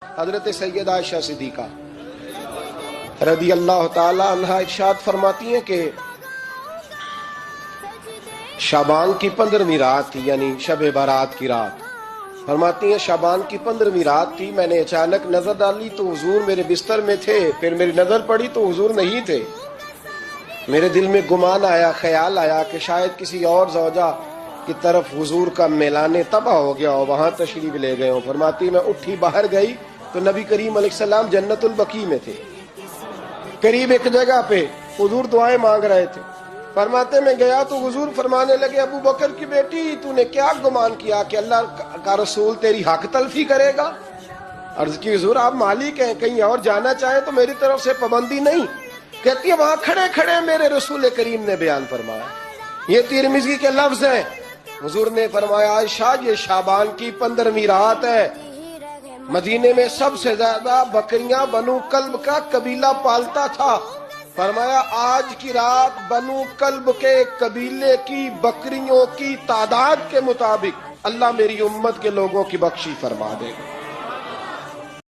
حضرت سیدہ عائشہ صدیقہ رضی اللہ تعالی عنہا ارشاد فرماتی ہیں کہ شعبان کی 15ویں رات تھی، یعنی شب برات کی رات۔ فرماتی ہیں شعبان کی 15ویں رات تھی، میں نے اچانک نظر ڈالی تو حضور میرے بستر میں تھے، پھر میری نظر پڑی تو حضور نہیں تھے۔ میرے دل میں گمان آیا، خیال آیا کہ شاید کسی اور زوجہ کی طرف حضور کا میلان طبع ہو گیا ہو، وہاں تشریف لے گئے ہوں۔ فرماتی میں اٹھی باہر گئی تو نبی کریم علیہ السلام جنت البقیع میں تھے، قریب ایک جگہ پہ حضور دعائیں مانگ رہے تھے۔ فرماتے میں گیا تو حضور فرمانے لگے، ابو بکر کی بیٹی تو نے کیا گمان کیا کہ اللہ کا رسول تیری حق تلفی کرے گا؟ عرض کی حضور آپ مالک ہیں، کہیں اور جانا چاہیں تو میری طرف سے پابندی نہیں۔ کہتی ہے وہاں کھڑے کھڑے میرے رسول کریم نے بیان فرمایا، یہ ترمذی کے لفظ ہیں۔ حضور نے فرمایا عائشہ یہ شعبان کی 15ویں رات ہے، مدینے میں سب سے زیادہ بکریاں بنو کلب کا قبیلہ پالتا تھا۔ فرمایا آج کی رات بنو کلب کے قبیلے کی بکریوں کی تعداد کے مطابق اللہ میری امت کے لوگوں کی بخشی فرما دے گا۔